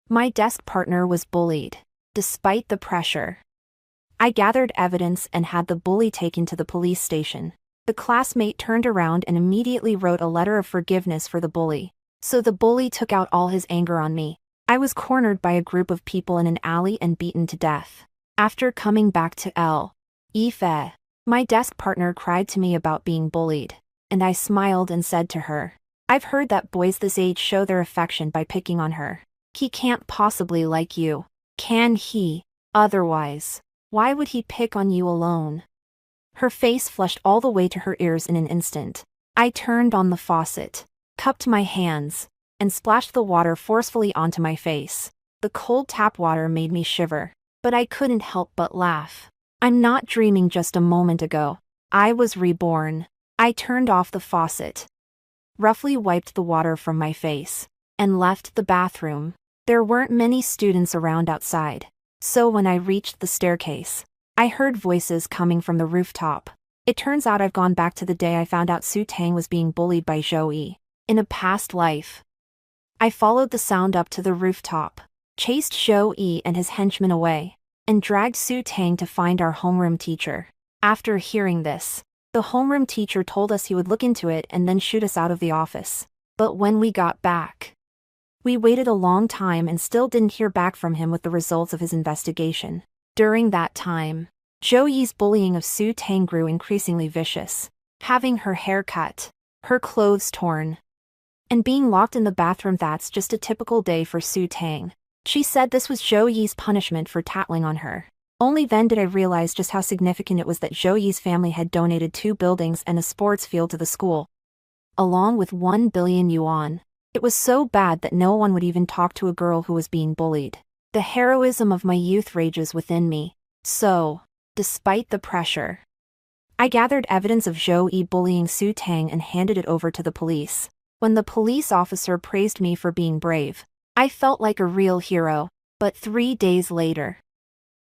My desk partner was bullied. Despite the pressure, I gathered evidence and had the bully taken to the police station. The classmate turned around and immediately wrote a letter of forgiveness for the bully. So the bully took out all his anger on me. I was cornered by a group of people in an alley and beaten to death. After coming back to Ife, my desk partner cried to me about being bullied, and I smiled and said to her, "I've heard that boys this age show their affection by picking on her. He can't possibly like you, can he? Otherwise, why would he pick on you alone?" Her face flushed all the way to her ears in an instant. I turned on the faucet, cupped my hands, and splashed the water forcefully onto my face. The cold tap water made me shiver, but I couldn't help but laugh. I'm not dreaming just a moment ago. I was reborn. I turned off the faucet, roughly wiped the water from my face, and left the bathroom. There weren't many students around outside, so when I reached the staircase, I heard voices coming from the rooftop. It turns out I've gone back to the day I found out Su Tang was being bullied by Zhou in a past life. I followed the sound up to the rooftop, chased Zhou and his henchmen away, and dragged Su Tang to find our homeroom teacher. After hearing this, the homeroom teacher told us he would look into it and then shoot us out of the office. But when we got back, we waited a long time and still didn't hear back from him with the results of his investigation. During that time, Zhou Yi's bullying of Su Tang grew increasingly vicious, having her hair cut, her clothes torn, and being locked in the bathroom. That's just a typical day for Su Tang. She said this was Zhou Yi's punishment for tattling on her. Only then did I realize just how significant it was that Zhou Yi's family had donated 2 buildings and a sports field to the school, along with 1 billion yuan. It was so bad that no one would even talk to a girl who was being bullied. The heroism of my youth rages within me. So, despite the pressure, I gathered evidence of Zhou Yi bullying Su Tang and handed it over to the police. When the police officer praised me for being brave, I felt like a real hero. But 3 days later,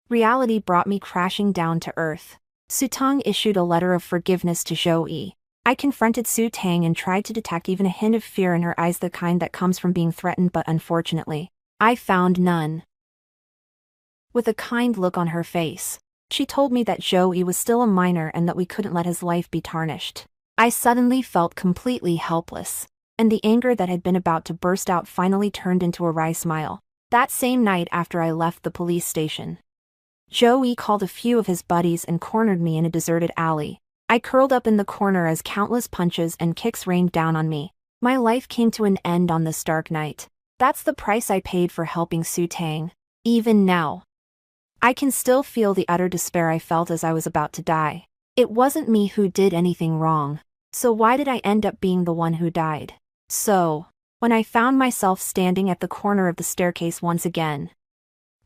reality brought me crashing down to earth. Su Tang issued a letter of forgiveness to Zhou Yi. I confronted Su Tang and tried to detect even a hint of fear in her eyes, the kind that comes from being threatened, but unfortunately, I found none. With a kind look on her face, she told me that Zhou Yi was still a minor and that we couldn't let his life be tarnished. I suddenly felt completely helpless, and the anger that had been about to burst out finally turned into a wry smile. That same night after I left the police station, Zhou Yi called a few of his buddies and cornered me in a deserted alley. I curled up in the corner as countless punches and kicks rained down on me. My life came to an end on this dark night. That's the price I paid for helping Su Tang. Even now, I can still feel the utter despair I felt as I was about to die. It wasn't me who did anything wrong, so why did I end up being the one who died? So, when I found myself standing at the corner of the staircase once again,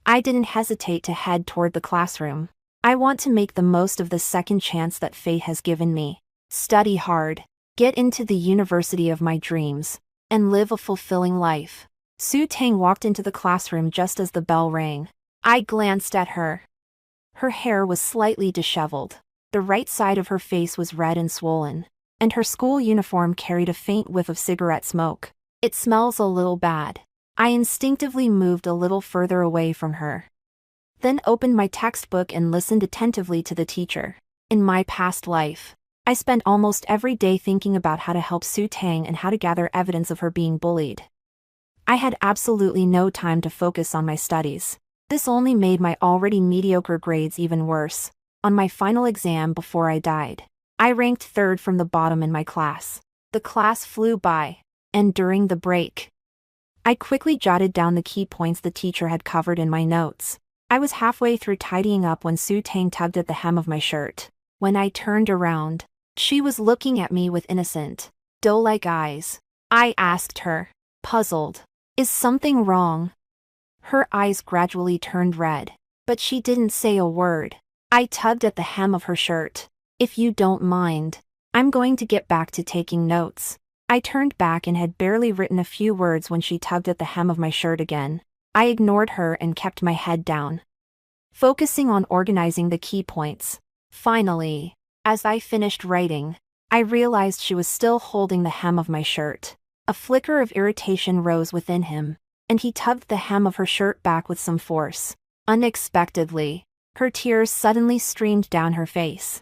I didn't hesitate to head toward the classroom. I want to make the most of the second chance that fate has given me. Study hard, get into the university of my dreams, and live a fulfilling life. Su Tang walked into the classroom just as the bell rang. I glanced at her. Her hair was slightly disheveled. The right side of her face was red and swollen, and her school uniform carried a faint whiff of cigarette smoke. It smells a little bad. I instinctively moved a little further away from her, then opened my textbook and listened attentively to the teacher. In my past life, I spent almost every day thinking about how to help Su Tang and how to gather evidence of her being bullied. I had absolutely no time to focus on my studies. This only made my already mediocre grades even worse. On my final exam before I died, I ranked 3rd from the bottom in my class. The class flew by, and during the break, I quickly jotted down the key points the teacher had covered in my notes. I was halfway through tidying up when Su Tang tugged at the hem of my shirt. When I turned around, she was looking at me with innocent, doe-like eyes. I asked her, puzzled, "Is something wrong?" Her eyes gradually turned red, but she didn't say a word. I tugged at the hem of her shirt. "If you don't mind, I'm going to get back to taking notes." I turned back and had barely written a few words when she tugged at the hem of my shirt again. I ignored her and kept my head down, focusing on organizing the key points. Finally, as I finished writing, I realized she was still holding the hem of my shirt. A flicker of irritation rose within him. and he tugged the hem of her shirt back with some force. Unexpectedly, her tears suddenly streamed down her face.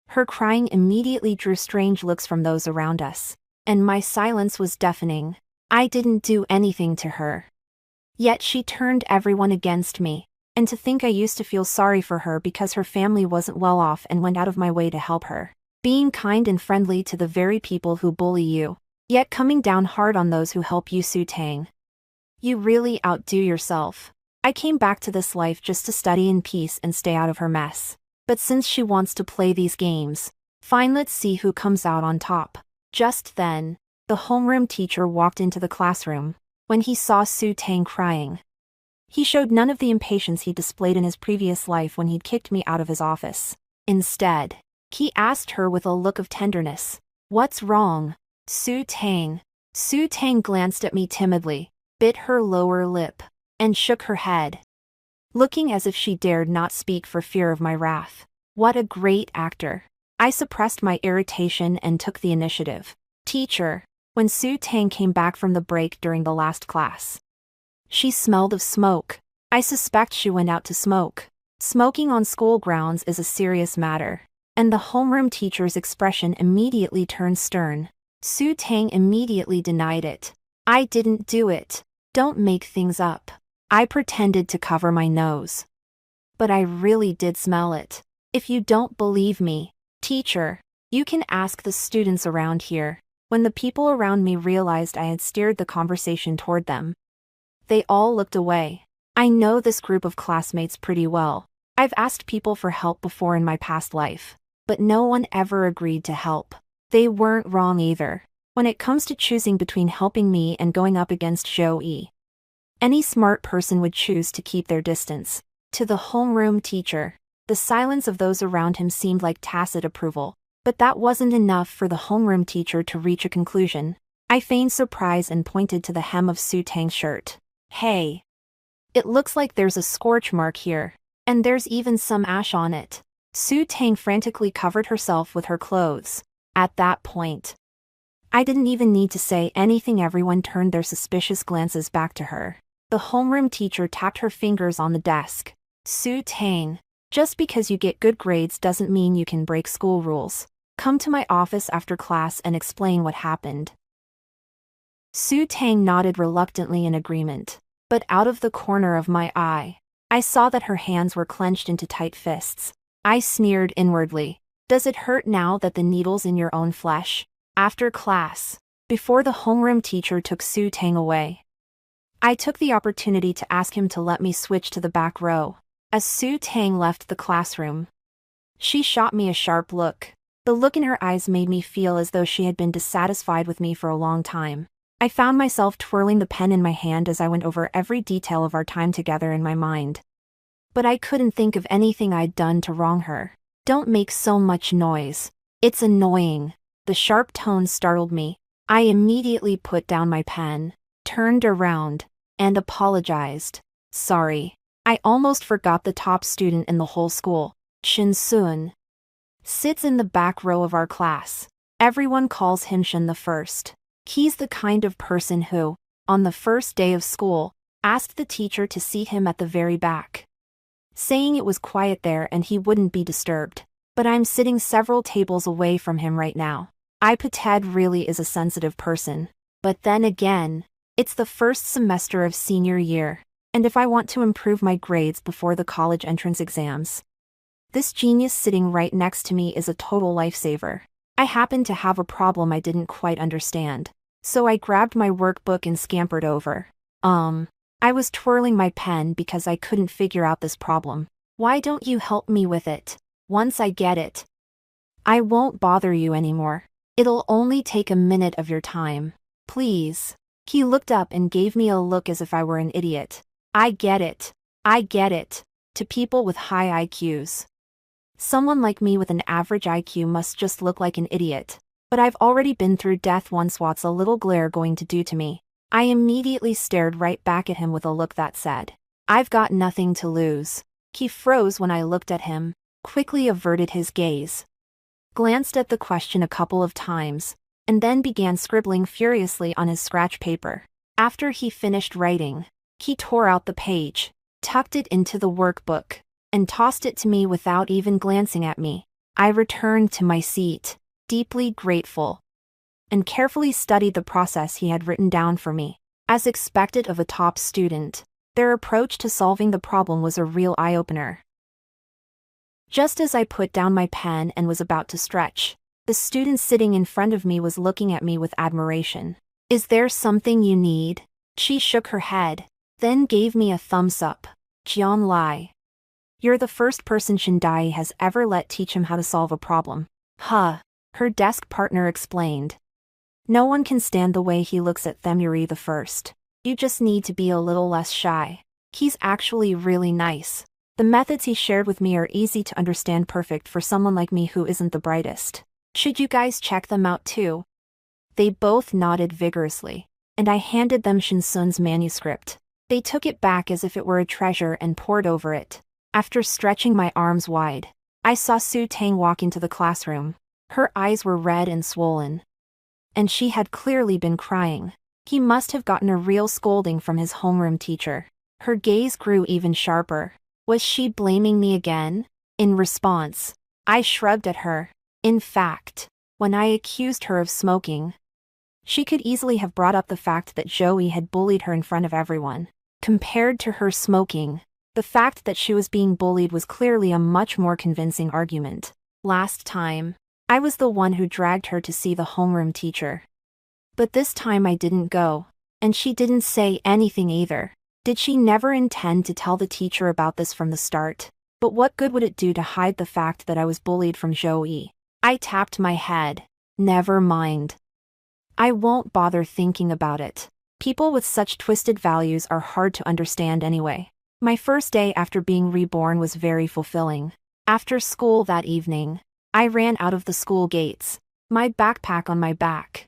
Her crying immediately drew strange looks from those around us, and my silence was deafening. I didn't do anything to her. Yet she turned everyone against me, and to think I used to feel sorry for her because her family wasn't well off and went out of my way to help her. Being kind and friendly to the very people who bully you, yet coming down hard on those who help you. Su Tang. You really outdo yourself. I came back to this life just to study in peace and stay out of her mess. But since she wants to play these games, fine, let's see who comes out on top. Just then, the homeroom teacher walked into the classroom. When he saw Su Tang crying, he showed none of the impatience he displayed in his previous life when he'd kicked me out of his office. Instead, he asked her with a look of tenderness, "What's wrong, Su Tang?" Su Tang glanced at me timidly, bit her lower lip, and shook her head, looking as if she dared not speak for fear of my wrath. What a great actor. I suppressed my irritation and took the initiative. Teacher, when Su Tang came back from the break during the last class, she smelled of smoke. I suspect she went out to smoke. Smoking on school grounds is a serious matter, and the homeroom teacher's expression immediately turned stern. Su Tang immediately denied it. I didn't do it. Don't make things up. I pretended to cover my nose, but I really did smell it. If you don't believe me, teacher, you can ask the students around here. When the people around me realized I had steered the conversation toward them, they all looked away. I know this group of classmates pretty well. I've asked people for help before in my past life, but no one ever agreed to help. They weren't wrong either. When it comes to choosing between helping me and going up against Zhou Yi, any smart person would choose to keep their distance. To the homeroom teacher, the silence of those around him seemed like tacit approval. But that wasn't enough for the homeroom teacher to reach a conclusion. I feigned surprise and pointed to the hem of Su Tang's shirt. Hey! It looks like there's a scorch mark here, and there's even some ash on it. Su Tang frantically covered herself with her clothes. At that point, I didn't even need to say anything. Everyone turned their suspicious glances back to her. The homeroom teacher tapped her fingers on the desk. Su Tang, just because you get good grades doesn't mean you can break school rules. Come to my office after class and explain what happened. Su Tang nodded reluctantly in agreement, but out of the corner of my eye, I saw that her hands were clenched into tight fists. I sneered inwardly. Does it hurt now that the needle's in your own flesh? After class, before the homeroom teacher took Su Tang away, I took the opportunity to ask him to let me switch to the back row. As Su Tang left the classroom, she shot me a sharp look. The look in her eyes made me feel as though she had been dissatisfied with me for a long time. I found myself twirling the pen in my hand as I went over every detail of our time together in my mind. But I couldn't think of anything I'd done to wrong her. Don't make so much noise. It's annoying. The sharp tone startled me. I immediately put down my pen, turned around, and apologized. Sorry. I almost forgot the top student in the whole school, Chen Sun, sits in the back row of our class. Everyone calls him Shen the First. He's the kind of person who, on the first day of school, asked the teacher to seat him at the very back, saying it was quiet there and he wouldn't be disturbed. But I'm sitting several tables away from him right now. Ted really is a sensitive person. But then again, it's the first semester of senior year, and if I want to improve my grades before the college entrance exams, this genius sitting right next to me is a total lifesaver. I happened to have a problem I didn't quite understand, so I grabbed my workbook and scampered over. I was twirling my pen because I couldn't figure out this problem. Why don't you help me with it? Once I get it, I won't bother you anymore. It'll only take a minute of your time. Please. He looked up and gave me a look as if I were an idiot. I get it. I get it. To people with high IQs. Someone like me with an average IQ must just look like an idiot. But I've already been through death once. What's a little glare going to do to me? I immediately stared right back at him with a look that said, I've got nothing to lose. He froze when I looked at him, quickly averted his gaze, glanced at the question a couple of times, and then began scribbling furiously on his scratch paper. After he finished writing, he tore out the page, tucked it into the workbook, and tossed it to me without even glancing at me. I returned to my seat, deeply grateful, and carefully studied the process he had written down for me. As expected of a top student, their approach to solving the problem was a real eye-opener. Just as I put down my pen and was about to stretch, the student sitting in front of me was looking at me with admiration. "Is there something you need?" She shook her head, then gave me a thumbs up. "Jian Lai. You're the first person Shindai has ever let teach him how to solve a problem." Huh, her desk partner explained. "No one can stand the way he looks at Themuri the first. You just need to be a little less shy. He's actually really nice. The methods he shared with me are easy to understand, perfect for someone like me who isn't the brightest. Should you guys check them out too?" They both nodded vigorously, and I handed them Shinsun's manuscript. They took it back as if it were a treasure and pored over it. After stretching my arms wide, I saw Su Tang walk into the classroom. Her eyes were red and swollen, and she had clearly been crying. He must have gotten a real scolding from his homeroom teacher. Her gaze grew even sharper. Was she blaming me again? In response, I shrugged at her. In fact, when I accused her of smoking, she could easily have brought up the fact that Joey had bullied her in front of everyone. Compared to her smoking, the fact that she was being bullied was clearly a much more convincing argument. Last time, I was the one who dragged her to see the homeroom teacher. But this time I didn't go, and she didn't say anything either. Did she never intend to tell the teacher about this from the start? But what good would it do to hide the fact that I was bullied from Joey? I tapped my head. Never mind. I won't bother thinking about it. People with such twisted values are hard to understand anyway. My first day after being reborn was very fulfilling. After school that evening, I ran out of the school gates, my backpack on my back.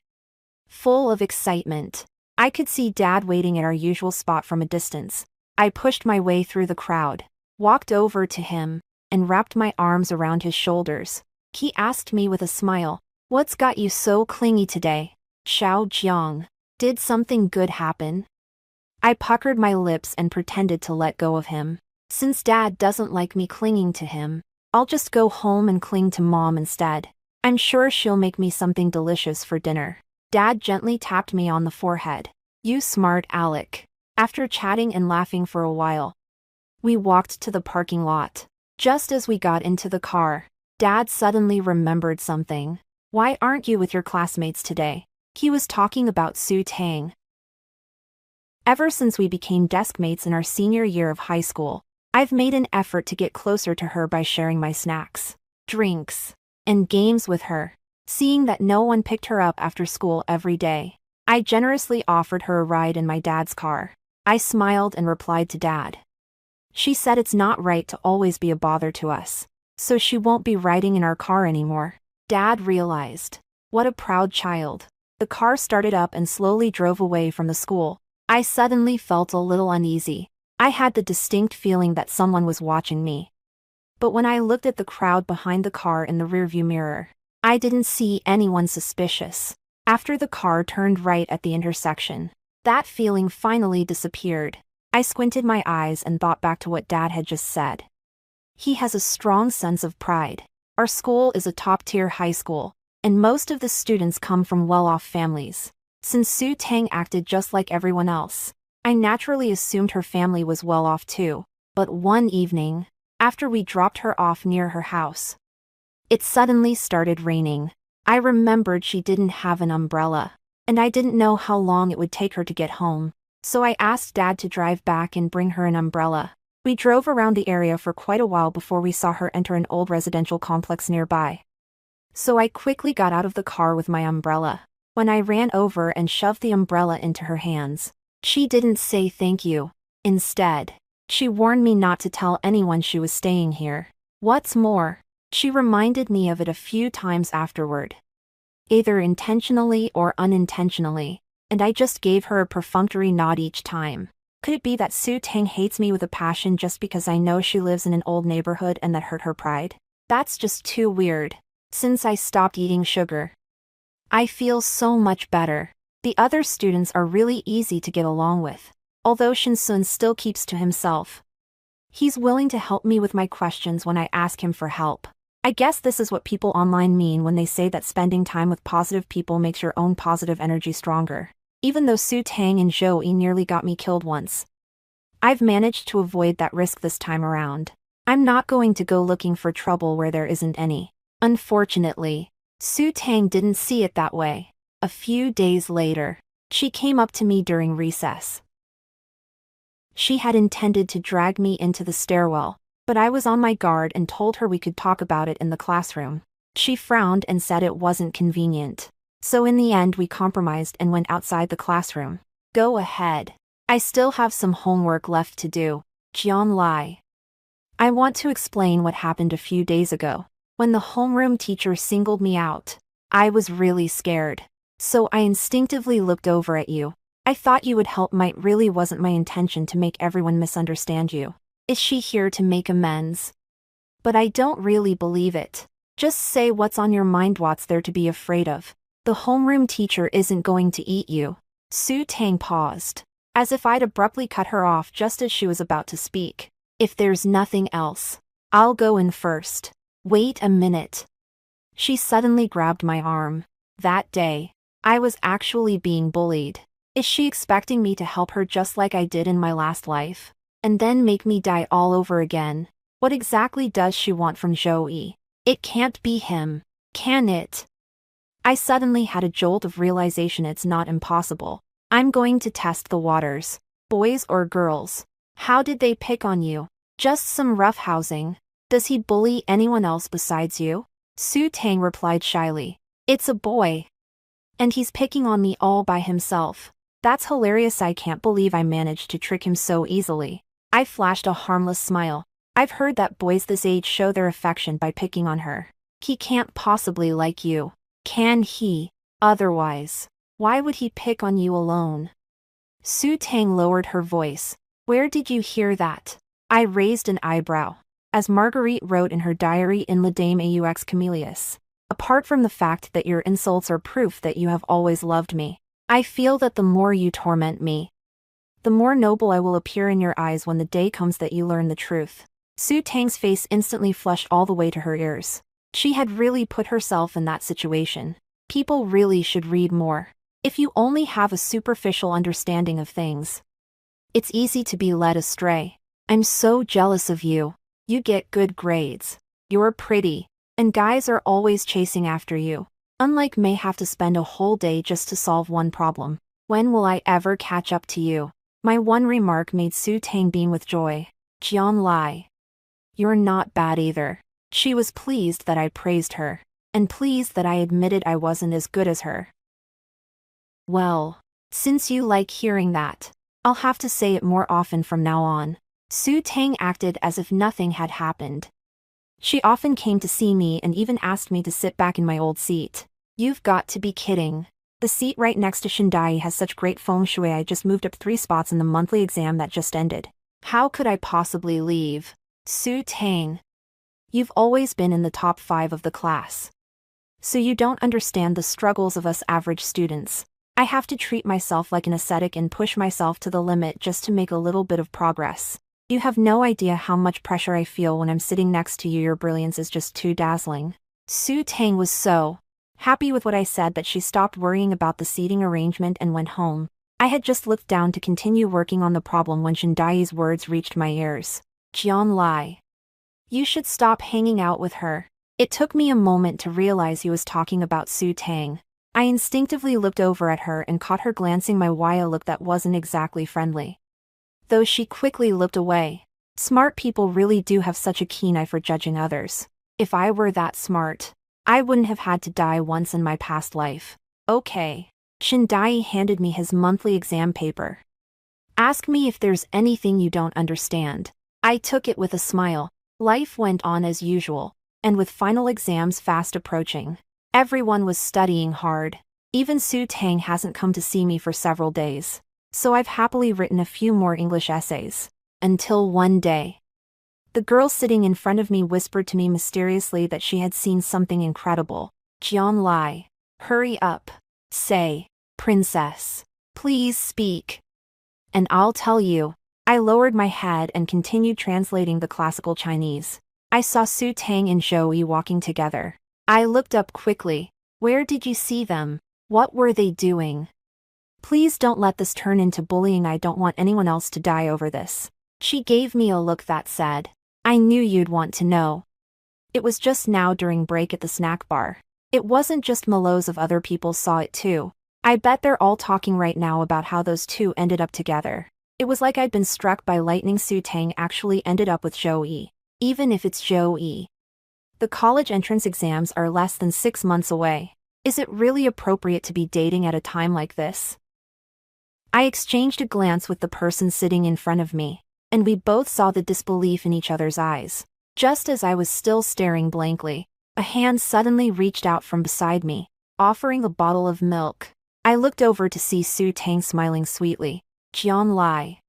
Full of excitement, I could see Dad waiting at our usual spot from a distance. I pushed my way through the crowd, walked over to him, and wrapped my arms around his shoulders. He asked me with a smile, "What's got you so clingy today, Xiao Jiang? Did something good happen?" I puckered my lips and pretended to let go of him. Since Dad doesn't like me clinging to him, I'll just go home and cling to Mom instead. I'm sure she'll make me something delicious for dinner. Dad gently tapped me on the forehead. "You smart Alec." After chatting and laughing for a while, we walked to the parking lot. Just as we got into the car, Dad suddenly remembered something. "Why aren't you with your classmates today?" He was talking about Su Tang. Ever since we became deskmates in our senior year of high school, I've made an effort to get closer to her by sharing my snacks, drinks, and games with her. Seeing that no one picked her up after school every day, I generously offered her a ride in my dad's car. I smiled and replied to Dad. She said it's not right to always be a bother to us, so she won't be riding in our car anymore. Dad realized. What a proud child. The car started up and slowly drove away from the school. I suddenly felt a little uneasy. I had the distinct feeling that someone was watching me. But when I looked at the crowd behind the car in the rearview mirror, I didn't see anyone suspicious. After the car turned right at the intersection, that feeling finally disappeared. I squinted my eyes and thought back to what Dad had just said. He has a strong sense of pride. Our school is a top-tier high school, and most of the students come from well-off families. Since Su Tang acted just like everyone else, I naturally assumed her family was well-off too. But one evening, after we dropped her off near her house, it suddenly started raining. I remembered she didn't have an umbrella, and I didn't know how long it would take her to get home. So I asked Dad to drive back and bring her an umbrella. We drove around the area for quite a while before we saw her enter an old residential complex nearby. So I quickly got out of the car with my umbrella. When I ran over and shoved the umbrella into her hands, she didn't say thank you. Instead, she warned me not to tell anyone she was staying here. What's more, she reminded me of it a few times afterward, either intentionally or unintentionally, and I just gave her a perfunctory nod each time. Could it be that Su Tang hates me with a passion just because I know she lives in an old neighborhood and that hurt her pride? That's just too weird. Since I stopped eating sugar, I feel so much better. The other students are really easy to get along with, although Shinsun still keeps to himself. He's willing to help me with my questions when I ask him for help. I guess this is what people online mean when they say that spending time with positive people makes your own positive energy stronger. Even though Su Tang and Zhou Yi nearly got me killed once, I've managed to avoid that risk this time around. I'm not going to go looking for trouble where there isn't any. Unfortunately, Su Tang didn't see it that way. A few days later, she came up to me during recess. She had intended to drag me into the stairwell, but I was on my guard and told her we could talk about it in the classroom. She frowned and said it wasn't convenient. So in the end we compromised and went outside the classroom. Go ahead. I still have some homework left to do. Jian Lai. I want to explain what happened a few days ago. When the homeroom teacher singled me out, I was really scared. So I instinctively looked over at you. I thought you would help. Might really wasn't my intention to make everyone misunderstand you. Is she here to make amends? But I don't really believe it. Just say what's on your mind. What's there to be afraid of? The homeroom teacher isn't going to eat you. Su Tang paused, as if I'd abruptly cut her off just as she was about to speak. If there's nothing else, I'll go in first. Wait a minute. She suddenly grabbed my arm. That day, I was actually being bullied. Is she expecting me to help her just like I did in my last life? And then make me die all over again? What exactly does she want from Zhou Yi? It can't be him, can it? I suddenly had a jolt of realization. It's not impossible. I'm going to test the waters. Boys or girls? How did they pick on you? Just some roughhousing. Does he bully anyone else besides you? Su Tang replied shyly. It's a boy. And he's picking on me all by himself. That's hilarious. I can't believe I managed to trick him so easily. I flashed a harmless smile. I've heard that boys this age show their affection by picking on her. He can't possibly like you, can he? Otherwise, why would he pick on you alone? Su Tang lowered her voice. Where did you hear that? I raised an eyebrow. As Marguerite wrote in her diary in La Dame aux Camélias. Apart from the fact that your insults are proof that you have always loved me, I feel that the more you torment me, the more noble I will appear in your eyes when the day comes that you learn the truth. Su Tang's face instantly flushed all the way to her ears. She had really put herself in that situation. People really should read more. If you only have a superficial understanding of things, it's easy to be led astray. I'm so jealous of you. You get good grades. You're pretty. And guys are always chasing after you. Unlike may have to spend a whole day just to solve one problem. When will I ever catch up to you? My one remark made Su Tang beam with joy. Jian Lai. You're not bad either. She was pleased that I praised her, and pleased that I admitted I wasn't as good as her. Well, since you like hearing that, I'll have to say it more often from now on. Su Tang acted as if nothing had happened. She often came to see me and even asked me to sit back in my old seat. You've got to be kidding. The seat right next to Shindai has such great feng shui. I just moved up 3 spots in the monthly exam that just ended. How could I possibly leave? Su Tang. You've always been in the top 5 of the class. So you don't understand the struggles of us average students. I have to treat myself like an ascetic and push myself to the limit just to make a little bit of progress. You have no idea how much pressure I feel when I'm sitting next to you. Your brilliance is just too dazzling. Su Tang was so happy with what I said that she stopped worrying about the seating arrangement and went home. I had just looked down to continue working on the problem when Shindai's words reached my ears. Jian Lai. You should stop hanging out with her. It took me a moment to realize he was talking about Su Tang. I instinctively looked over at her and caught her glancing my way a look that wasn't exactly friendly. Though she quickly looked away. Smart people really do have such a keen eye for judging others. If I were that smart, I wouldn't have had to die once in my past life. Okay. Shindai handed me his monthly exam paper. Ask me if there's anything you don't understand. I took it with a smile. Life went on as usual, and with final exams fast approaching, everyone was studying hard. Even Su Tang hasn't come to see me for several days. So I've happily written a few more English essays. Until one day, the girl sitting in front of me whispered to me mysteriously that she had seen something incredible. Jian Lai. Hurry up. Say. Princess, please speak. And I'll tell you. I lowered my head and continued translating the classical Chinese. I saw Su Tang and Zhou Yi walking together. I looked up quickly. Where did you see them? What were they doing? Please don't let this turn into bullying. I don't want anyone else to die over this. She gave me a look that said, I knew you'd want to know. It was just now during break at the snack bar. It wasn't just Melo's, of other people saw it too. I bet they're all talking right now about how those two ended up together. It was like I'd been struck by lightning. Su Tang actually ended up with Zhou Yi. Even if it's Zhou Yi. The college entrance exams are less than 6 months away. Is it really appropriate to be dating at a time like this? I exchanged a glance with the person sitting in front of me, and we both saw the disbelief in each other's eyes. Just as I was still staring blankly, a hand suddenly reached out from beside me, offering a bottle of milk. I looked over to see Su Tang smiling sweetly. Jian Lai.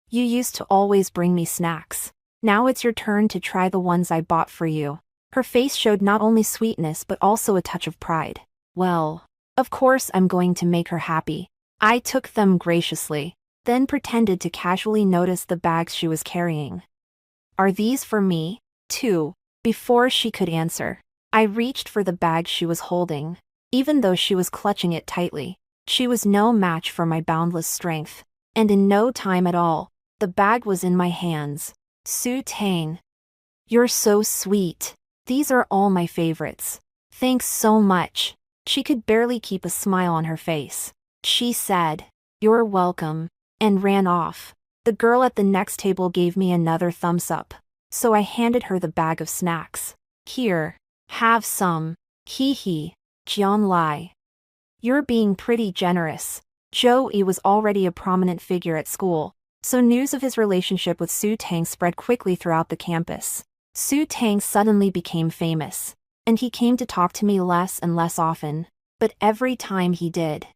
You used to always bring me snacks. Now it's your turn to try the ones I bought for you. Her face showed not only sweetness but also a touch of pride. Well, of course I'm going to make her happy. I took them graciously, then pretended to casually notice the bags she was carrying. Are these for me, too? Before she could answer, I reached for the bag she was holding. Even though she was clutching it tightly, she was no match for my boundless strength. And in no time at all, the bag was in my hands. Su Tang. You're so sweet. These are all my favorites. Thanks so much. She could barely keep a smile on her face. She said, You're welcome, and ran off. The girl at the next table gave me another thumbs up, so I handed her the bag of snacks. Here, have some. Hee hee. Jian Lai. You're being pretty generous. Zhou Yi was already a prominent figure at school, so news of his relationship with Su Tang spread quickly throughout the campus. Su Tang suddenly became famous, and he came to talk to me less and less often, but every time he did,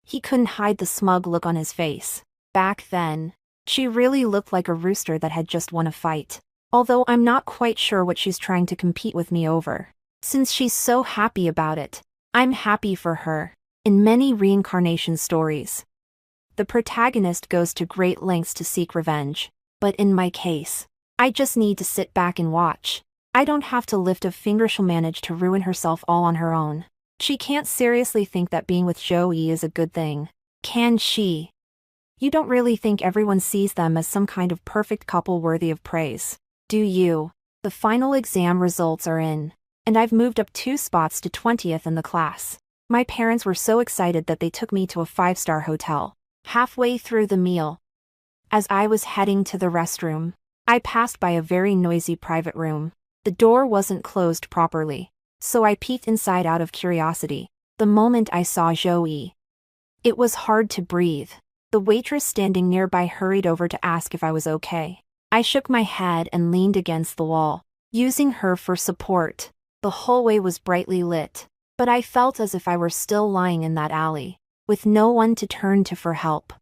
he couldn't hide the smug look on his face. Back then, she really looked like a rooster that had just won a fight. Although I'm not quite sure what she's trying to compete with me over. Since she's so happy about it, I'm happy for her. In many reincarnation stories, the protagonist goes to great lengths to seek revenge. But in my case, I just need to sit back and watch. I don't have to lift a finger. She'll manage to ruin herself all on her own. She can't seriously think that being with Zhou Yi is a good thing, can she? You don't really think everyone sees them as some kind of perfect couple worthy of praise, do you? The final exam results are in, and I've moved up 2 spots to 20th in the class. My parents were so excited that they took me to a 5-star hotel. Halfway through the meal, as I was heading to the restroom, I passed by a very noisy private room. The door wasn't closed properly, so I peeked inside out of curiosity. The moment I saw Zhou Yi, it was hard to breathe. The waitress standing nearby hurried over to ask if I was okay. I shook my head and leaned against the wall, using her for support. The hallway was brightly lit, but I felt as if I were still lying in that alley, with no one to turn to for help.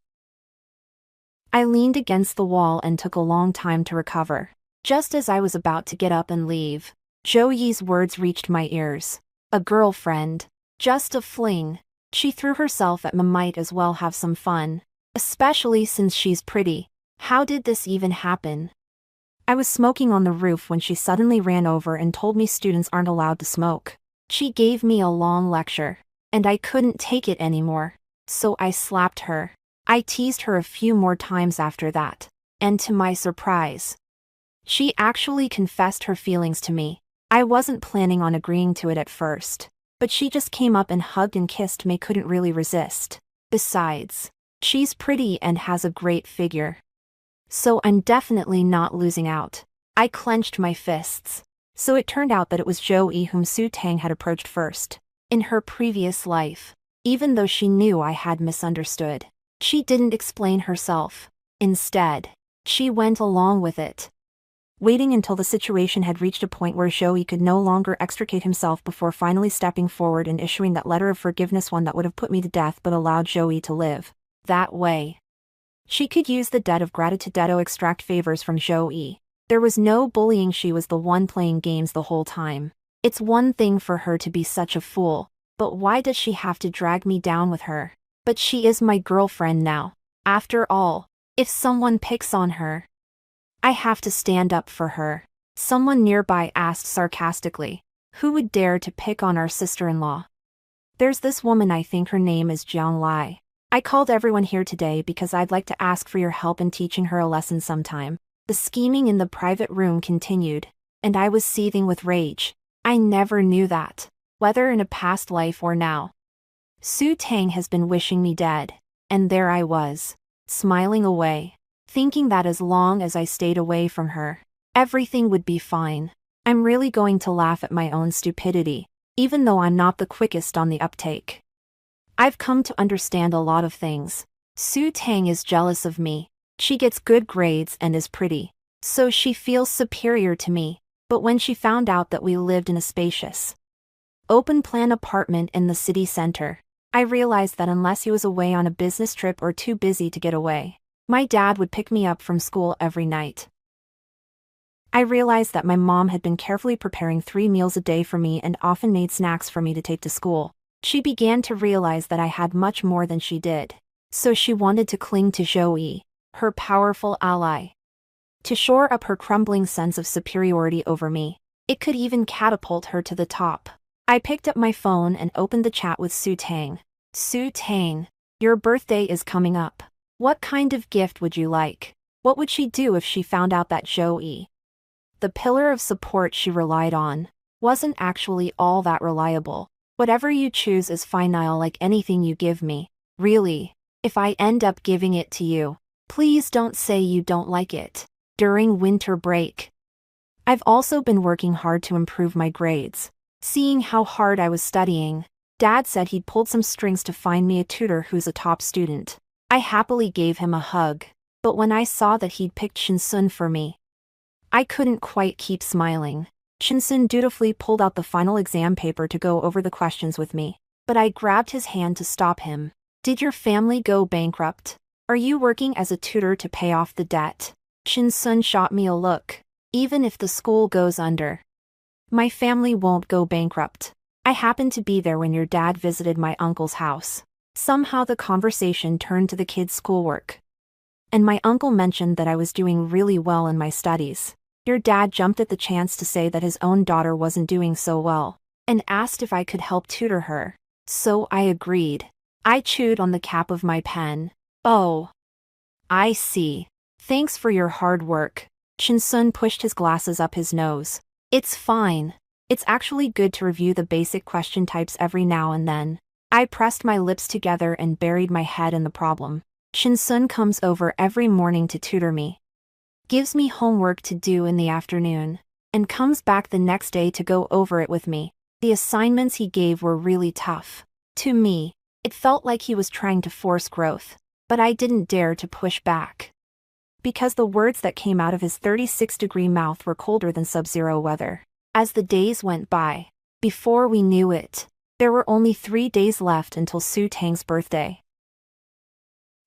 I leaned against the wall and took a long time to recover. Just as I was about to get up and leave, Zhou Yi's words reached my ears. A girlfriend. Just a fling. She threw herself at me. Might as well have some fun. Especially since she's pretty. How did this even happen? I was smoking on the roof when she suddenly ran over and told me students aren't allowed to smoke. She gave me a long lecture, and I couldn't take it anymore, so I slapped her. I teased her a few more times after that, and to my surprise, she actually confessed her feelings to me. I wasn't planning on agreeing to it at first, but she just came up and hugged and kissed me. Couldn't really resist. Besides, she's pretty and has a great figure. So I'm definitely not losing out. I clenched my fists. So it turned out that it was Zhou Yi whom Su Tang had approached first. In her previous life, even though she knew I had misunderstood, she didn't explain herself. Instead, she went along with it, waiting until the situation had reached a point where Zhou Yi could no longer extricate himself before finally stepping forward and issuing that letter of forgiveness, one that would have put me to death but allowed Zhou Yi to live. That way, she could use the debt of gratitude to extract favors from Zhou Yi. There was no bullying. She was the one playing games the whole time. It's one thing for her to be such a fool, but why does she have to drag me down with her? But she is my girlfriend now. After all, if someone picks on her, I have to stand up for her. Someone nearby asked sarcastically, who would dare to pick on our sister-in-law? There's this woman, I think her name is Jiang Lai. I called everyone here today because I'd like to ask for your help in teaching her a lesson sometime. The scheming in the private room continued, and I was seething with rage. I never knew that, whether in a past life or now. Su Tang has been wishing me dead, and there I was, smiling away, thinking that as long as I stayed away from her, everything would be fine. I'm really going to laugh at my own stupidity, even though I'm not the quickest on the uptake. I've come to understand a lot of things. Su Tang is jealous of me. She gets good grades and is pretty, so she feels superior to me. But when she found out that we lived in a spacious, open-plan apartment in the city center, I realized that unless he was away on a business trip or too busy to get away, my dad would pick me up from school every night. I realized that my mom had been carefully preparing 3 meals a day for me and often made snacks for me to take to school. She began to realize that I had much more than she did, so she wanted to cling to Joey, her powerful ally, to shore up her crumbling sense of superiority over me. It could even catapult her to the top. I picked up my phone and opened the chat with Su Tang. Su Tang, your birthday is coming up. What kind of gift would you like? What would she do if she found out that Joey, the pillar of support she relied on, wasn't actually all that reliable? Whatever you choose is fine. I'll like anything you give me. Really, if I end up giving it to you, please don't say you don't like it. During winter break, I've also been working hard to improve my grades. Seeing how hard I was studying, Dad said he'd pulled some strings to find me a tutor who's a top student. I happily gave him a hug, but when I saw that he'd picked Shinsun for me, I couldn't quite keep smiling. Shinsun dutifully pulled out the final exam paper to go over the questions with me, but I grabbed his hand to stop him. Did your family go bankrupt? Are you working as a tutor to pay off the debt? Shinsun shot me a look. Even if the school goes under, my family won't go bankrupt. I happened to be there when your dad visited my uncle's house. Somehow the conversation turned to the kids' schoolwork, and my uncle mentioned that I was doing really well in my studies. Your dad jumped at the chance to say that his own daughter wasn't doing so well, and asked if I could help tutor her. So I agreed. I chewed on the cap of my pen. Oh, I see. Thanks for your hard work. Shinsun pushed his glasses up his nose. It's fine. It's actually good to review the basic question types every now and then. I pressed my lips together and buried my head in the problem. Shinsun comes over every morning to tutor me, gives me homework to do in the afternoon, and comes back the next day to go over it with me. The assignments he gave were really tough. To me, it felt like he was trying to force growth, but I didn't dare to push back, because the words that came out of his 36-degree mouth were colder than sub-zero weather. As the days went by, before we knew it, there were only 3 days left until Su Tang's birthday.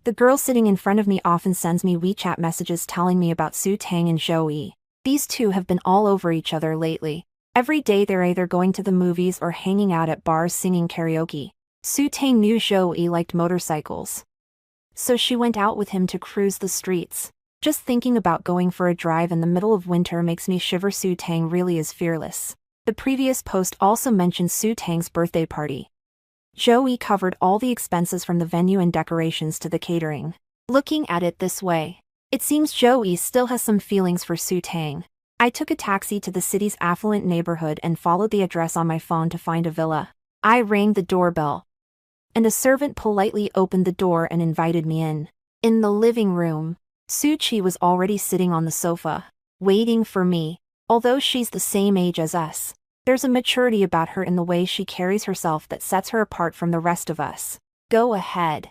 The girl sitting in front of me often sends me WeChat messages telling me about Su Tang and Joey. These two have been all over each other lately. Every day they're either going to the movies or hanging out at bars singing karaoke. Su Tang knew Joey liked motorcycles, so she went out with him to cruise the streets. Just thinking about going for a drive in the middle of winter makes me shiver. Su Tang really is fearless. The previous post also mentioned Su Tang's birthday party. Joey covered all the expenses from the venue and decorations to the catering. Looking at it this way, it seems Joey still has some feelings for Su Tang. I took a taxi to the city's affluent neighborhood and followed the address on my phone to find a villa. I rang the doorbell, and a servant politely opened the door and invited me in. In the living room, Su Chi was already sitting on the sofa, waiting for me. Although she's the same age as us, there's a maturity about her in the way she carries herself that sets her apart from the rest of us. Go ahead.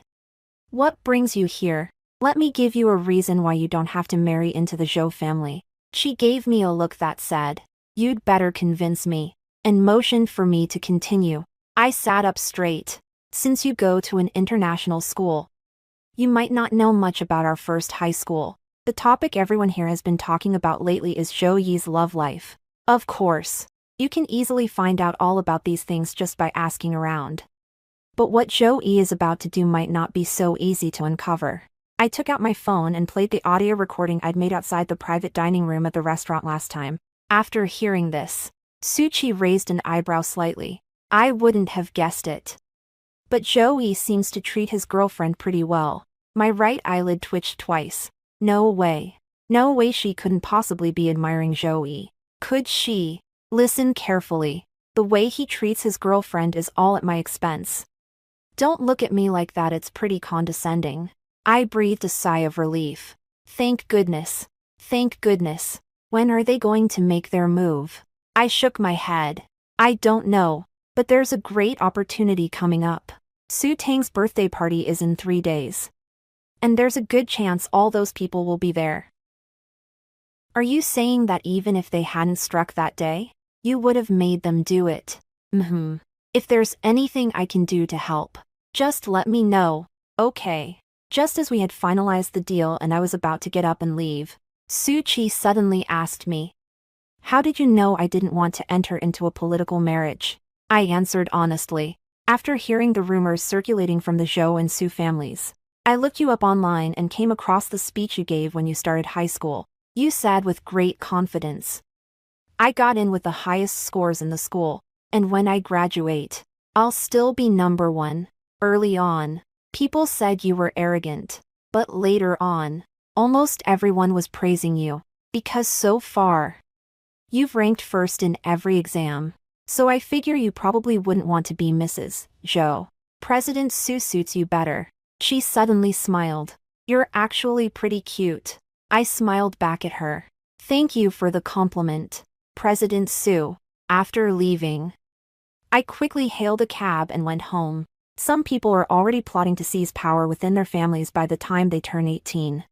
What brings you here? Let me give you a reason why you don't have to marry into the Zhou family. She gave me a look that said, you'd better convince me, and motioned for me to continue. I sat up straight. Since you go to an international school, you might not know much about our first high school. The topic everyone here has been talking about lately is Zhou Yi's love life. Of course, you can easily find out all about these things just by asking around. But what Joey is about to do might not be so easy to uncover. I took out my phone and played the audio recording I'd made outside the private dining room at the restaurant last time. After hearing this, Suchi raised an eyebrow slightly. I wouldn't have guessed it. But Joey seems to treat his girlfriend pretty well. My right eyelid twitched twice. No way. No way she couldn't possibly be admiring Joey. Could she? Listen carefully. The way he treats his girlfriend is all at my expense. Don't look at me like that, it's pretty condescending. I breathed a sigh of relief. Thank goodness. Thank goodness. When are they going to make their move? I shook my head. I don't know, but there's a great opportunity coming up. Su Tang's birthday party is in 3 days. And there's a good chance all those people will be there. Are you saying that even if they hadn't struck that day, you would have made them do it? If there's anything I can do to help, just let me know, okay? Just as we had finalized the deal and I was about to get up and leave, Suchi suddenly asked me, "How did you know I didn't want to enter into a political marriage?" I answered honestly. After hearing the rumors circulating from the Zhou and Su families, I looked you up online and came across the speech you gave when you started high school. You said with great confidence, "I got in with the highest scores in the school, and when I graduate, I'll still be number one." Early on, people said you were arrogant, but later on, almost everyone was praising you, because so far, you've ranked first in every exam. So I figure you probably wouldn't want to be Mrs. Zhou. President Su suits you better. She suddenly smiled. You're actually pretty cute. I smiled back at her. Thank you for the compliment, President Su. After leaving, I quickly hailed a cab and went home. Some people are already plotting to seize power within their families by the time they turn 18.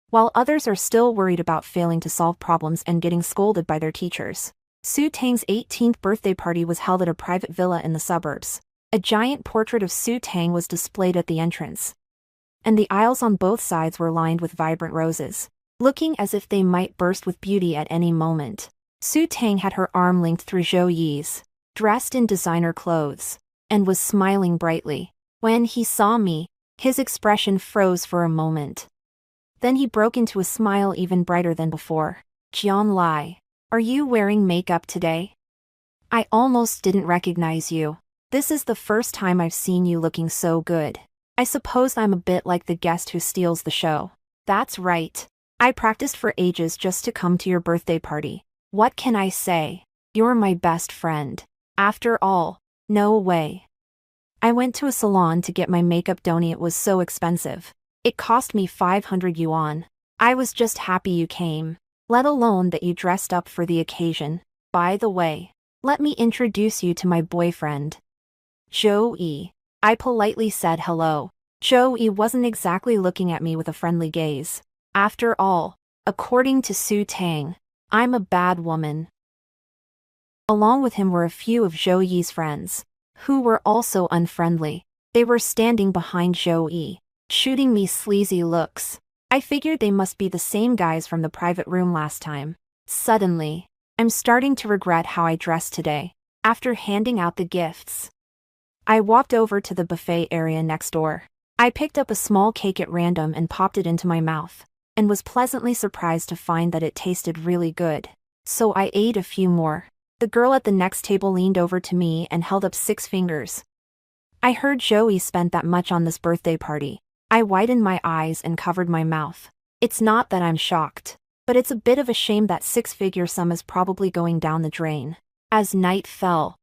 While others are still worried about failing to solve problems and getting scolded by their teachers. Su Tang's 18th birthday party was held at a private villa in the suburbs. A giant portrait of Su Tang was displayed at the entrance. And the aisles on both sides were lined with vibrant roses, looking as if they might burst with beauty at any moment. Su Tang had her arm linked through Zhou Yi's, dressed in designer clothes, and was smiling brightly. When he saw me, his expression froze for a moment. Then he broke into a smile even brighter than before. Jian Lai. Are you wearing makeup today? I almost didn't recognize you. This is the first time I've seen you looking so good. I suppose I'm a bit like the guest who steals the show. That's right. I practiced for ages just to come to your birthday party. What can I say? You're my best friend. After all, no way. I went to a salon to get my makeup done. It was so expensive. It cost me 500 yuan. I was just happy you came. Let alone that you dressed up for the occasion. By the way, let me introduce you to my boyfriend. Joey. I politely said hello. Joey wasn't exactly looking at me with a friendly gaze. After all, according to Su Tang, I'm a bad woman. Along with him were a few of Joey's friends, who were also unfriendly. They were standing behind Joey, shooting me sleazy looks. I figured they must be the same guys from the private room last time. Suddenly, I'm starting to regret how I dressed today. After handing out the gifts, I walked over to the buffet area next door. I picked up a small cake at random and popped it into my mouth, and was pleasantly surprised to find that it tasted really good. So I ate a few more. The girl at the next table leaned over to me and held up 6 fingers. I heard Joey spent that much on this birthday party. I widened my eyes and covered my mouth. It's not that I'm shocked, but it's a bit of a shame that 6-figure sum is probably going down the drain. As night fell,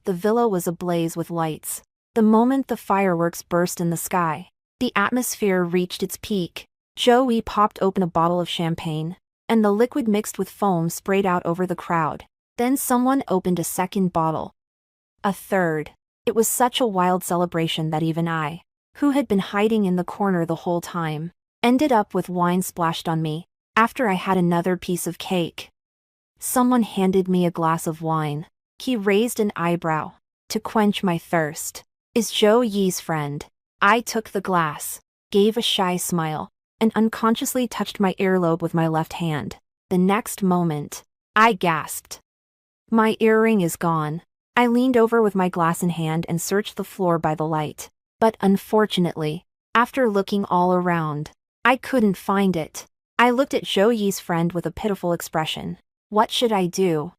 the villa was ablaze with lights. The moment the fireworks burst in the sky, the atmosphere reached its peak. Joey popped open a bottle of champagne, and the liquid mixed with foam sprayed out over the crowd. Then someone opened a second bottle. A third. It was such a wild celebration that even I, who had been hiding in the corner the whole time, ended up with wine splashed on me. After I had another piece of cake, someone handed me a glass of wine. He raised an eyebrow. To quench my thirst. Is Zhou Yi's friend. I took the glass, gave a shy smile, and unconsciously touched my earlobe with my left hand. The next moment, I gasped. My earring is gone. I leaned over with my glass in hand and searched the floor by the light. But unfortunately, after looking all around, I couldn't find it. I looked at Zhou Yi's friend with a pitiful expression. What should I do?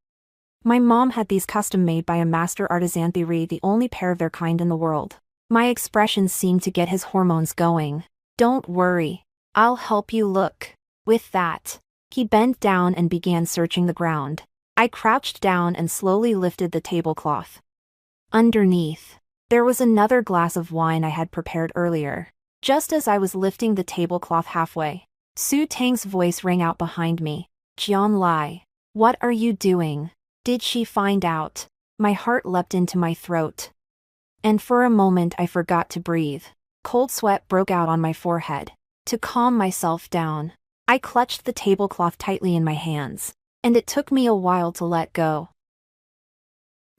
My mom had these custom made by a master artisan, the only pair of their kind in the world. My expression seemed to get his hormones going. Don't worry. I'll help you look. With that, he bent down and began searching the ground. I crouched down and slowly lifted the tablecloth. Underneath, there was another glass of wine I had prepared earlier. Just as I was lifting the tablecloth halfway, Su Tang's voice rang out behind me. Jian Lai, what are you doing? Did she find out? My heart leapt into my throat. And for a moment I forgot to breathe. Cold sweat broke out on my forehead. To calm myself down, I clutched the tablecloth tightly in my hands, and it took me a while to let go.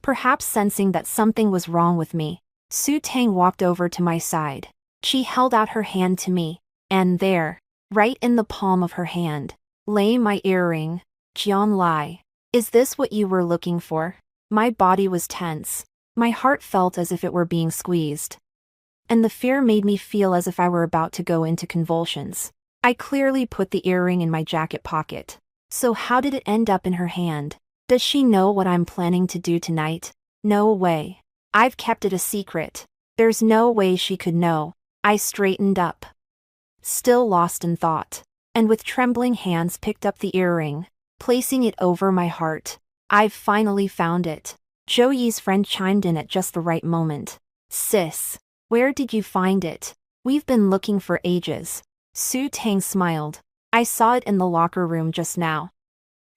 Perhaps sensing that something was wrong with me, Su Tang walked over to my side. She held out her hand to me, and there, right in the palm of her hand, lay my earring. Jian Lai, is this what you were looking for? My body was tense. My heart felt as if it were being squeezed. And the fear made me feel as if I were about to go into convulsions. I clearly put the earring in my jacket pocket. So how did it end up in her hand? Does she know what I'm planning to do tonight? No way. I've kept it a secret. There's no way she could know. I straightened up, still lost in thought, and with trembling hands picked up the earring, placing it over my heart. I've finally found it. Zhou Yi's friend chimed in at just the right moment. Sis, where did you find it? We've been looking for ages. Su Tang smiled. I saw it in the locker room just now.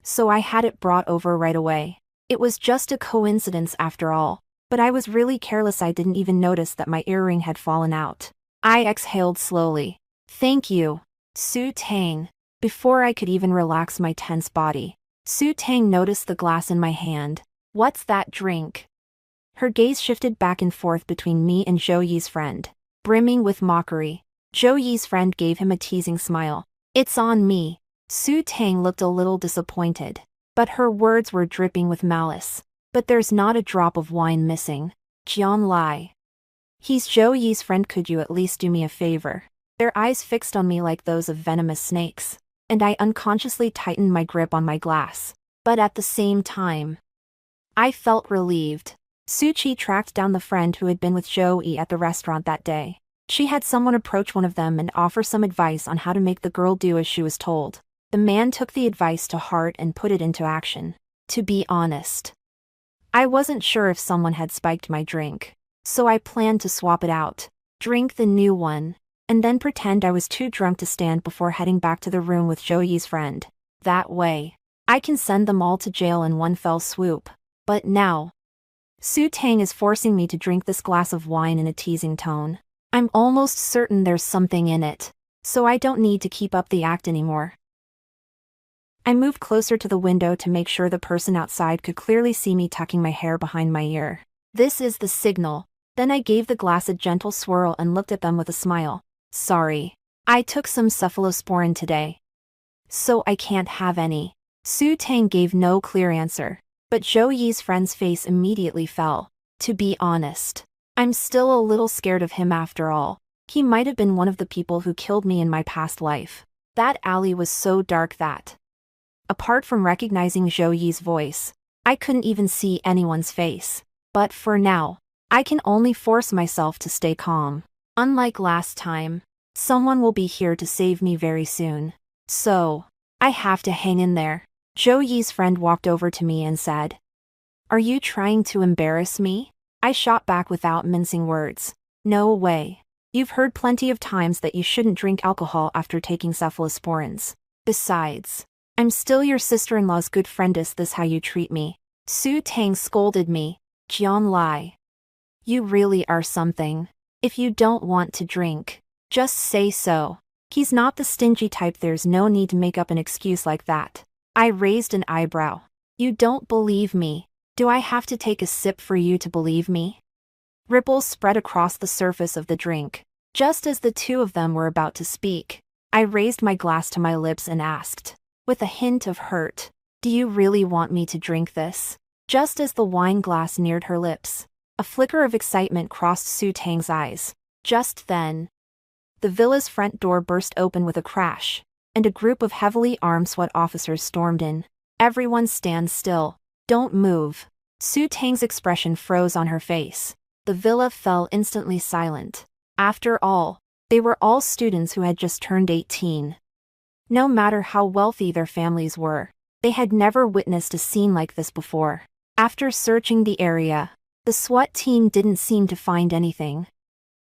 So I had it brought over right away. It was just a coincidence after all, but I was really careless. I didn't even notice that my earring had fallen out. I exhaled slowly. Thank you, Su Tang. Before I could even relax my tense body, Su Tang noticed the glass in my hand. What's that drink? Her gaze shifted back and forth between me and Zhou Yi's friend, brimming with mockery. Zhou Yi's friend gave him a teasing smile. It's on me. Su Tang looked a little disappointed, but her words were dripping with malice. But there's not a drop of wine missing. Jian Lai, he's Zhou Yi's friend. Could you at least do me a favor? Their eyes fixed on me like those of venomous snakes, and I unconsciously tightened my grip on my glass. But at the same time, I felt relieved. Su Qi tracked down the friend who had been with Zhou Yi at the restaurant that day. She had someone approach one of them and offer some advice on how to make the girl do as she was told. The man took the advice to heart and put it into action. To be honest, I wasn't sure if someone had spiked my drink, so I planned to swap it out, drink the new one, and then pretend I was too drunk to stand before heading back to the room with Zhou Yi's friend. That way, I can send them all to jail in one fell swoop. But now, Su Tang is forcing me to drink this glass of wine in a teasing tone. I'm almost certain there's something in it, so I don't need to keep up the act anymore. I moved closer to the window to make sure the person outside could clearly see me tucking my hair behind my ear. This is the signal. Then I gave the glass a gentle swirl and looked at them with a smile. Sorry, I took some cephalosporin today, so I can't have any. Su Tang gave no clear answer, but Zhou Yi's friend's face immediately fell. To be honest, I'm still a little scared of him after all. He might have been one of the people who killed me in my past life. That alley was so dark that, apart from recognizing Zhou Yi's voice, I couldn't even see anyone's face. But for now, I can only force myself to stay calm. Unlike last time, someone will be here to save me very soon. So, I have to hang in there. Zhou Yi's friend walked over to me and said, Are you trying to embarrass me? I shot back without mincing words. No way. You've heard plenty of times that you shouldn't drink alcohol after taking cephalosporins. Besides, I'm still your sister-in-law's good friend. Is this how you treat me? Su Tang scolded me. Jian Lai, you really are something. If you don't want to drink, just say so. He's not the stingy type. There's no need to make up an excuse like that. I raised an eyebrow. You don't believe me. Do I have to take a sip for you to believe me? Ripples spread across the surface of the drink. Just as the two of them were about to speak, I raised my glass to my lips and asked, with a hint of hurt, Do you really want me to drink this? Just as the wine glass neared her lips, a flicker of excitement crossed Su Tang's eyes. Just then, the villa's front door burst open with a crash, and a group of heavily armed SWAT officers stormed in. "Everyone stand still. Don't move." Su Tang's expression froze on her face. The villa fell instantly silent. After all, they were all students who had just turned 18. No matter how wealthy their families were, they had never witnessed a scene like this before. After searching the area, the SWAT team didn't seem to find anything.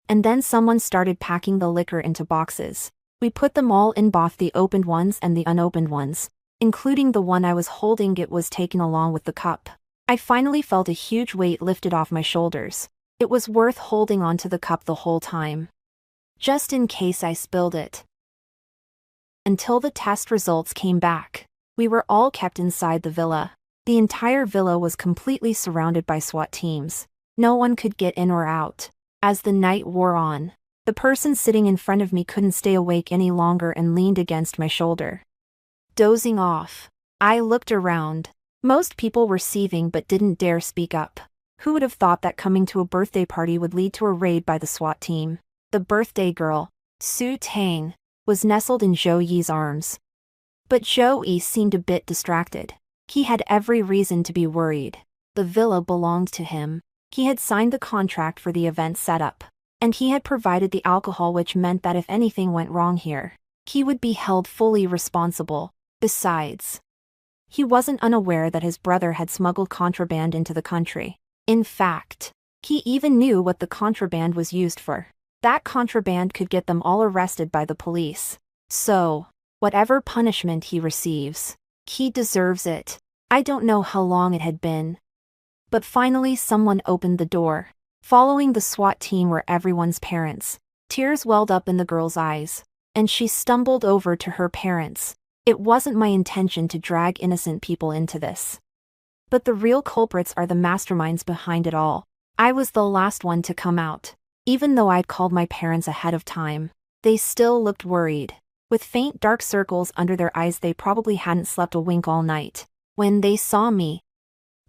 And then someone started packing the liquor into boxes. We put them all in both the opened ones and the unopened ones, including the one I was holding. It was taken along with the cup. I finally felt a huge weight lifted off my shoulders. It was worth holding onto the cup the whole time, just in case I spilled it. Until the test results came back, we were all kept inside the villa. The entire villa was completely surrounded by SWAT teams. No one could get in or out. As the night wore on, the person sitting in front of me couldn't stay awake any longer and leaned against my shoulder, dozing off. I looked around. Most people were seething but didn't dare speak up. Who would have thought that coming to a birthday party would lead to a raid by the SWAT team? The birthday girl, Su Tang, was nestled in Zhou Yi's arms. But Zhou Yi seemed a bit distracted. He had every reason to be worried. The villa belonged to him. He had signed the contract for the event setup, and he had provided the alcohol, which meant that if anything went wrong here, he would be held fully responsible. Besides, he wasn't unaware that his brother had smuggled contraband into the country. In fact, he even knew what the contraband was used for. That contraband could get them all arrested by the police. So, whatever punishment he receives, he deserves it. I don't know how long it had been, but finally someone opened the door. Following the SWAT team were everyone's parents. Tears welled up in the girl's eyes, and she stumbled over to her parents. It wasn't my intention to drag innocent people into this, but the real culprits are the masterminds behind it all. I was the last one to come out. Even though I'd called my parents ahead of time, they still looked worried. With faint dark circles under their eyes, they probably hadn't slept a wink all night. When they saw me,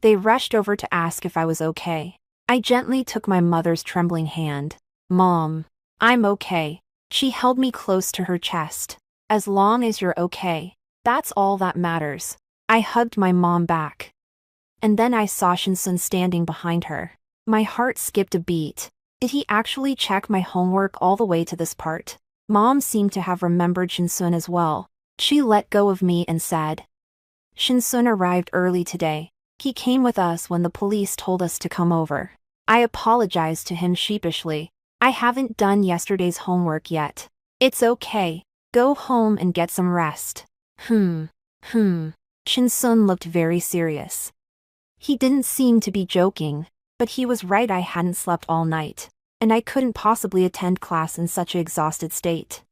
they rushed over to ask if I was okay. I gently took my mother's trembling hand. "Mom, I'm okay." She held me close to her chest. "As long as you're okay, that's all that matters." I hugged my mom back. And then I saw Shinsun standing behind her. My heart skipped a beat. Did he actually check my homework all the way to this part? Mom seemed to have remembered Shinsun as well. She let go of me and said, "Shinsun arrived early today. He came with us when the police told us to come over." I apologized to him sheepishly. "I haven't done yesterday's homework yet." "It's okay. Go home and get some rest." Shinsun looked very serious. He didn't seem to be joking. But he was right. I hadn't slept all night, and I couldn't possibly attend class in such an exhausted state.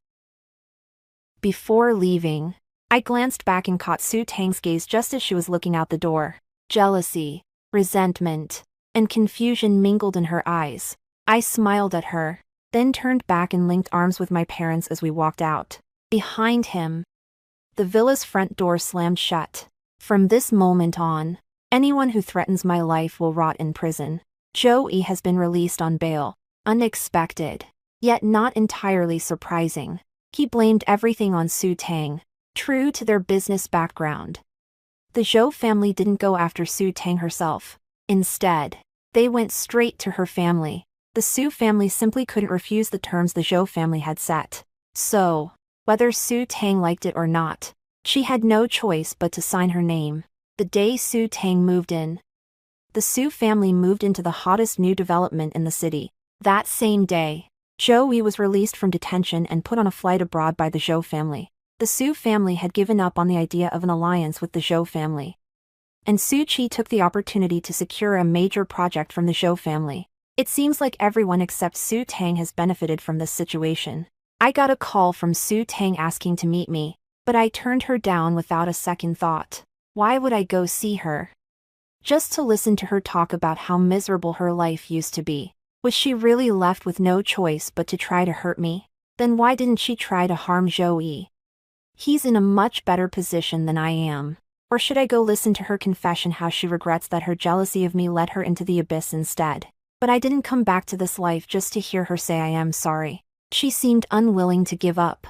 Before leaving, I glanced back and caught Su Tang's gaze just as she was looking out the door. Jealousy, resentment, and confusion mingled in her eyes. I smiled at her, then turned back and linked arms with my parents as we walked out. Behind him, the villa's front door slammed shut. From this moment on, anyone who threatens my life will rot in prison. Zhou Yi has been released on bail. Unexpected, yet not entirely surprising. He blamed everything on Su Tang. True to their business background, the Zhou family didn't go after Su Tang herself. Instead, they went straight to her family. The Su family simply couldn't refuse the terms the Zhou family had set. So, whether Su Tang liked it or not, she had no choice but to sign her name. The day Su Tang moved in, the Su family moved into the hottest new development in the city. That same day, Zhou Yi was released from detention and put on a flight abroad by the Zhou family. The Su family had given up on the idea of an alliance with the Zhou family, and Su Qi took the opportunity to secure a major project from the Zhou family. It seems like everyone except Su Tang has benefited from this situation. I got a call from Su Tang asking to meet me, but I turned her down without a second thought. Why would I go see her? Just to listen to her talk about how miserable her life used to be. Was she really left with no choice but to try to hurt me? Then why didn't she try to harm Zhou Yi? He's in a much better position than I am. Or should I go listen to her confession how she regrets that her jealousy of me led her into the abyss instead? But I didn't come back to this life just to hear her say I am sorry. She seemed unwilling to give up.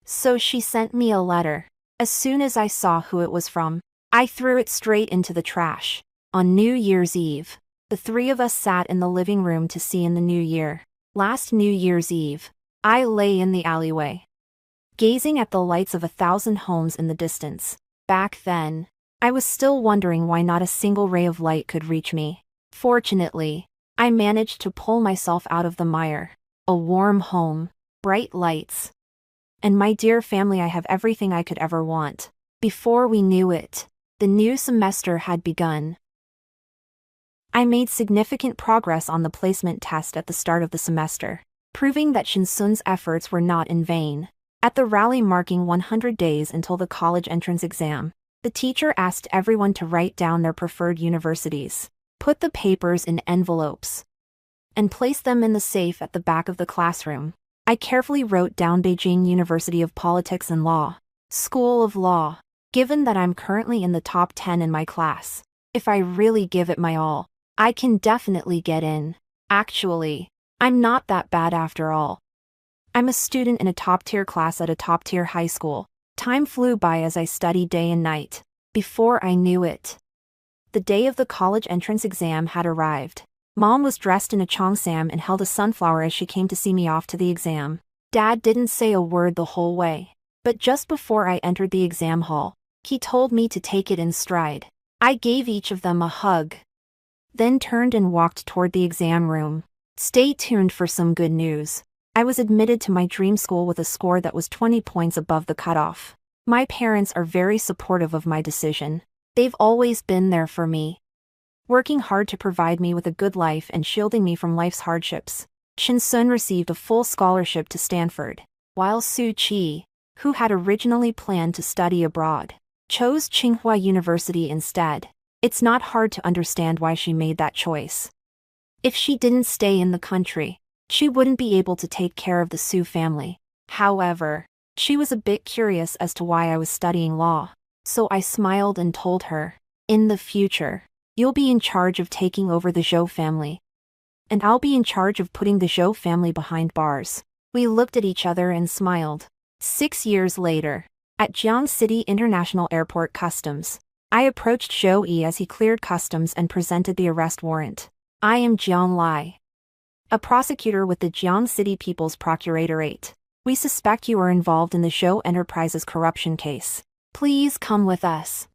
So she sent me a letter. As soon as I saw who it was from, I threw it straight into the trash. On New Year's Eve, the three of us sat in the living room to see in the new year. Last New Year's Eve, I lay in the alleyway, gazing at the lights of 1,000 homes in the distance. Back then, I was still wondering why not a single ray of light could reach me. Fortunately, I managed to pull myself out of the mire. A warm home, bright lights, and my dear family. I have everything I could ever want. Before we knew it, the new semester had begun. I made significant progress on the placement test at the start of the semester, proving that Shinsun's efforts were not in vain. At the rally marking 100 days until the college entrance exam, the teacher asked everyone to write down their preferred universities, put the papers in envelopes, and place them in the safe at the back of the classroom. I carefully wrote down Beijing University of Politics and Law, School of Law. Given that I'm currently in the top 10 in my class, if I really give it my all, I can definitely get in. Actually, I'm not that bad after all. I'm a student in a top-tier class at a top-tier high school. Time flew by as I studied day and night. Before I knew it, the day of the college entrance exam had arrived. Mom was dressed in a cheongsam and held a sunflower as she came to see me off to the exam. Dad didn't say a word the whole way, but just before I entered the exam hall, he told me to take it in stride. I gave each of them a hug, then turned and walked toward the exam room. Stay tuned for some good news. I was admitted to my dream school with a score that was 20 points above the cutoff. My parents are very supportive of my decision. They've always been there for me, working hard to provide me with a good life and shielding me from life's hardships. Shinsun received a full scholarship to Stanford, while Su Qi, who had originally planned to study abroad, chose Tsinghua University instead. It's not hard to understand why she made that choice. If she didn't stay in the country, she wouldn't be able to take care of the Su family. However, she was a bit curious as to why I was studying law, so I smiled and told her, "In the future, you'll be in charge of taking over the Zhou family, and I'll be in charge of putting the Zhou family behind bars." We looked at each other and smiled. 6 years later, at Jiang City International Airport Customs, I approached Zhou Yi as he cleared customs and presented the arrest warrant. "I am Jiang Lai, a prosecutor with the Jiang City People's Procuratorate. We suspect you are involved in the Zhou Enterprises corruption case. Please come with us."